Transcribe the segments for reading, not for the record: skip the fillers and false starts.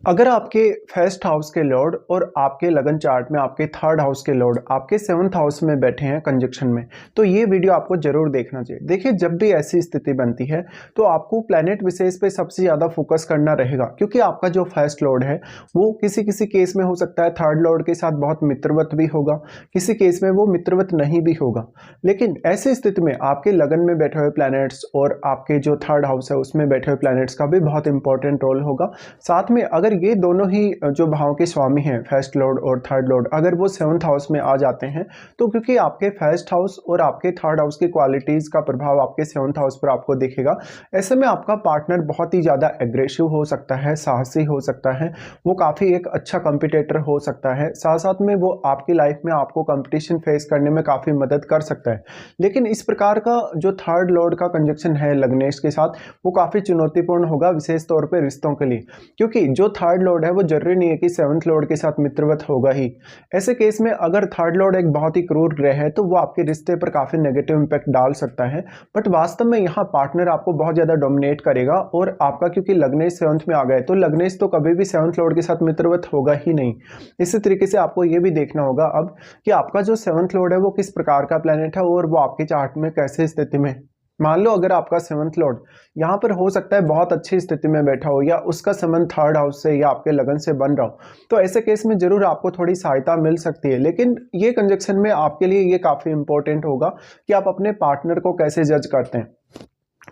अगर आपके first house के लॉर्ड और आपके लगन चार्ट में आपके थर्ड हाउस के लॉर्ड आपके सेवंथ हाउस में बैठे हैं कंजक्शन में, तो ये वीडियो आपको जरूर देखना चाहिए। देखिए, जब भी ऐसी स्थिति बनती है तो आपको प्लैनेट विशेष पे सबसे ज़्यादा फोकस करना रहेगा, क्योंकि आपका जो फर्स्ट लॉर्ड है वो किसी किसी केस में हो सकता है थर्ड लॉर्ड के साथ बहुत मित्रवत भी होगा, किसी केस में वो मित्रवत नहीं भी होगा। लेकिन ऐसी स्थिति में आपके लगन में बैठे हुए प्लैनेट्स और आपके जो थर्ड हाउस है उसमें बैठे हुए प्लैनेट्स का भी बहुत इंपॉर्टेंट रोल होगा। साथ में अगर ये दोनों ही जो भाव के स्वामी हैं, फर्स्ट लॉर्ड और थर्ड लॉर्ड, अगर वो सेवंथ हाउस में आ जाते हैं तो क्योंकि आपके फर्स्ट हाउस और आपके थर्ड हाउस की क्वालिटीज़ का प्रभाव आपके सेवंथ हाउस पर आपको दिखेगा। ऐसे में आपका पार्टनर बहुत ही ज़्यादा एग्रेसिव हो सकता है, साहसी हो सकता है, वो काफ़ी एक अच्छा कंपटीटर हो सकता है, साथ साथ में वो आपकी लाइफ में आपको कंपटीशन फेस करने में काफ़ी मदद कर सकता है। लेकिन इस प्रकार का जो थर्ड लॉर्ड का कंजक्शन है लग्नेश के साथ, वो काफ़ी चुनौतीपूर्ण होगा, विशेष तौर पर रिश्तों के लिए, क्योंकि जो थर्ड लॉर्ड है वो जरूरी नहीं है कि सेवंथ लॉर्ड के साथ मित्रवत होगा ही। ऐसे केस में अगर थर्ड लॉर्ड एक बहुत ही क्रूर ग्रह है तो वो आपके रिश्ते पर काफी नेगेटिव इंपैक्ट डाल सकता है। बट वास्तव में यहाँ पार्टनर आपको बहुत ज्यादा डोमिनेट करेगा, और आपका क्योंकि लग्नेश सेवंथ में आ गए तो लग्नेश तो कभी भी सेवंथ लॉर्ड के साथ मित्रवत होगा ही नहीं। इसी तरीके से आपको ये भी देखना होगा अब कि आपका जो सेवंथ लॉर्ड है वो किस प्रकार का प्लेनेट है और वो आपके चार्ट में कैसे स्थिति में। मान लो अगर आपका सेवंथ लॉर्ड यहाँ पर हो सकता है बहुत अच्छी स्थिति में बैठा हो, या उसका संबंध थर्ड हाउस से या आपके लगन से बन रहा हो, तो ऐसे केस में जरूर आपको थोड़ी सहायता मिल सकती है। लेकिन ये कंजक्शन में आपके लिए ये काफ़ी इंपॉर्टेंट होगा कि आप अपने पार्टनर को कैसे जज करते हैं,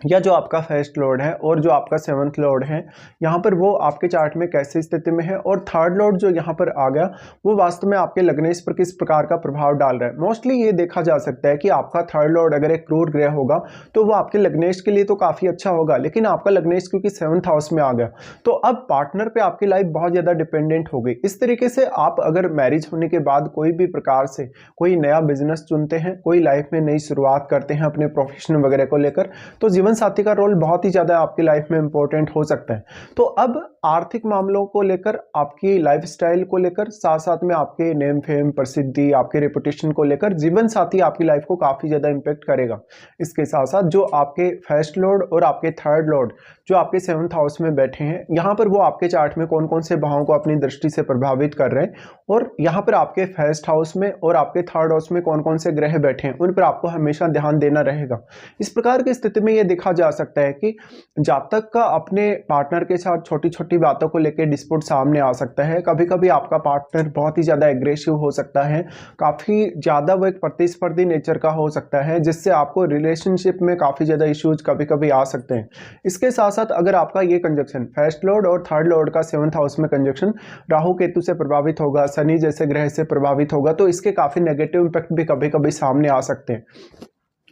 या जो आपका फर्स्ट लॉर्ड है और जो आपका सेवंथ लॉर्ड है यहाँ पर वो आपके चार्ट में कैसी स्थिति में है, और थर्ड लॉर्ड जो यहाँ पर आ गया वो वास्तव में आपके लग्नेश पर किस प्रकार का प्रभाव डाल रहा है। मोस्टली ये देखा जा सकता है कि आपका थर्ड लॉर्ड अगर एक क्रूर ग्रह होगा तो वो आपके लग्नेश के लिए तो काफ़ी अच्छा होगा, लेकिन आपका लग्नेश क्योंकि सेवंथ हाउस में आ गया तो अब पार्टनर पर आपकी लाइफ बहुत ज़्यादा डिपेंडेंट हो गई। इस तरीके से आप अगर मैरिज होने के बाद कोई भी प्रकार से कोई नया बिजनेस चुनते हैं, कोई लाइफ में नई शुरुआत करते हैं अपने प्रोफेशन वगैरह को लेकर, तो जीवन साथी का रोल बहुत ही ज्यादा आपकी लाइफ में इंपॉर्टेंट हो सकता है। तो अब आर्थिक मामलों को लेकर, आपकी लाइफस्टाइल को लेकर, साथ साथ में आपके नेम फेम प्रसिद्धि, आपके रेपुटेशन को लेकर जीवन साथी आपकी लाइफ को काफी ज्यादा इंपैक्ट करेगा। इसके साथ साथ जो आपके फर्स्ट लॉर्ड और आपके थर्ड लॉर्ड जो आपके सेवंथ हाउस में बैठे हैं, यहाँ पर वो आपके चार्ट में कौन कौन से भावों को अपनी दृष्टि से प्रभावित कर रहे हैं, और यहाँ पर आपके फर्स्ट हाउस में और आपके थर्ड हाउस में कौन कौन से ग्रह बैठे हैं, उन पर आपको हमेशा ध्यान देना रहेगा। इस प्रकार की स्थिति में यह देखा जा सकता है कि जातक का अपने पार्टनर के साथ छोटी छोटी बातों को लेकर डिस्प्यूट सामने आ सकता है। कभी कभी आपका पार्टनर बहुत ही ज्यादा एग्रेसिव हो सकता है, काफी ज्यादा वो एक प्रतिस्पर्धी नेचर का हो सकता है, जिससे आपको रिलेशनशिप में काफी ज्यादा इश्यूज कभी कभी आ सकते हैं। इसके साथ साथ अगर आपका ये कंजक्शन फर्स्ट लॉर्ड और थर्ड लॉर्ड का सेवंथ हाउस में कंजक्शन राहु केतु से प्रभावित होगा, शनि जैसे ग्रह से प्रभावित होगा, तो इसके काफी नेगेटिव इंपैक्ट भी कभी कभी सामने आ सकते हैं।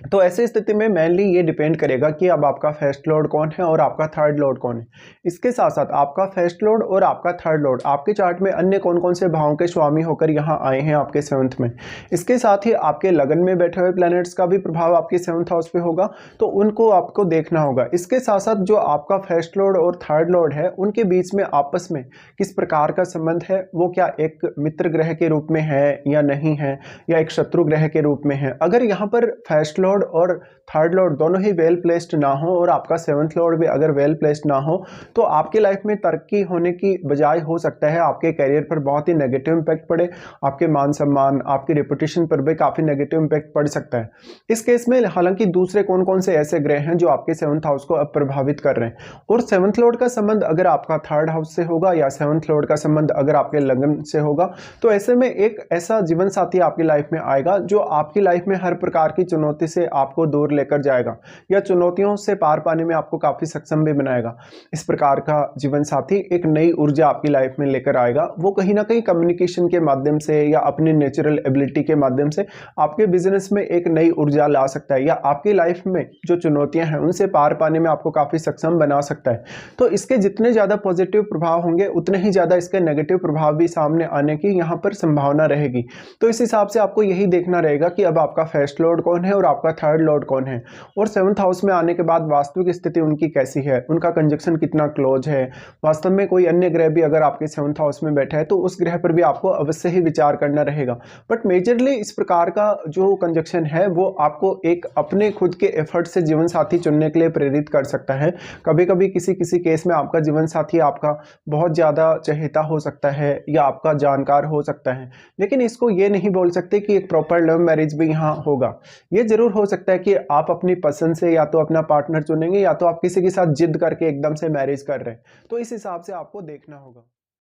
तो ऐसी स्थिति में मेनली ये डिपेंड करेगा कि अब आपका फर्स्ट लॉर्ड कौन है और आपका थर्ड लॉर्ड कौन है। इसके साथ साथ आपका फर्स्ट लॉर्ड और आपका थर्ड लॉर्ड आपके चार्ट में अन्य कौन कौन से भावों के स्वामी होकर यहाँ आए हैं आपके सेवंथ में। इसके साथ ही आपके लगन में बैठे हुए प्लैनेट्स का भी प्रभाव आपके सेवंथ हाउस पे होगा, तो उनको आपको देखना होगा। इसके साथ साथ जो आपका फर्स्ट लॉर्ड और थर्ड लॉर्ड है उनके बीच में आपस में किस प्रकार का संबंध है, वो क्या एक मित्र ग्रह के रूप में है या नहीं है, या एक शत्रु ग्रह के रूप में है। अगर यहाँ पर फर्स्ट लॉर्ड और थर्ड लॉर्ड दोनों ही वेल प्लेस्ड ना हो और आपका सेवंथ लॉर्ड भी अगर वेल प्लेस्ड ना हो, तो आपकी लाइफ में तरक्की होने की बजाय हो सकता है आपके करियर पर बहुत ही नेगेटिव इंपैक्ट पड़े, आपके मान सम्मान, आपकी रेपुटेशन पर भी काफी नेगेटिव इंपैक्ट पड़ सकता है। इस केस में हालांकि दूसरे कौन कौन से ऐसे ग्रह हैं जो आपके सेवंथ हाउस को अब प्रभावित कर रहे हैं, और सेवंथ लॉर्ड का संबंध अगर आपका थर्ड हाउस से होगा या सेवंथ लॉर्ड का संबंध अगर आपके लगन से होगा, तो ऐसे में एक ऐसा जीवन साथी आपकी लाइफ में आएगा जो आपकी लाइफ में हर प्रकार की चुनौती से आपको दूर लेकर जाएगा, या चुनौतियों से पार पाने में आपको काफी सक्षम भी बनाएगा। इस प्रकार का जीवन साथी एक नई ऊर्जा आपकी लाइफ में लेकर आएगा। वो कहीं ना कहीं कम्युनिकेशन के माध्यम से या अपनी नेचुरल एबिलिटी के माध्यम से आपके बिजनेस में एक नई ऊर्जा ला सकता है, या आपकी लाइफ में जो चुनौतियां हैं उनसे पार पाने में आपको काफी सक्षम बना सकता है। तो इसके जितने ज्यादा पॉजिटिव प्रभाव होंगे उतने ही ज्यादा इसके नेगेटिव प्रभाव भी सामने आने की यहाँ पर संभावना रहेगी। तो इस हिसाब से आपको यही देखना रहेगा कि अब आपका फर्स्ट लॉर्ड कौन है और आपका आपका थर्ड लॉर्ड कौन है, और सेवन्थ हाउस में आने के बाद वास्तविक स्थिति उनकी कैसी है, उनका कंजक्शन कितना क्लोज है, वास्तव में कोई अन्य ग्रह भी अगर आपके सेवन्थ हाउस में बैठा है तो उस ग्रह पर भी आपको अवश्य ही विचार करना रहेगा। बट मेजरली इस प्रकार का जो कंजक्शन है वो आपको एक अपने खुद के एफर्ट से जीवन साथी चुनने के लिए प्रेरित कर सकता है। कभी कभी किसी किसी केस में आपका जीवन साथी आपका बहुत ज़्यादा चहेता हो सकता है या आपका जानकार हो सकता है, लेकिन इसको ये नहीं बोल सकते कि एक प्रॉपर लव मैरिज भी यहाँ होगा। ये जरूर हो सकता है कि आप अपनी पसंद से या तो अपना पार्टनर चुनेंगे या तो आप किसी के साथ जिद करके एकदम से मैरिज कर रहे हैं, तो इस हिसाब से आपको देखना होगा।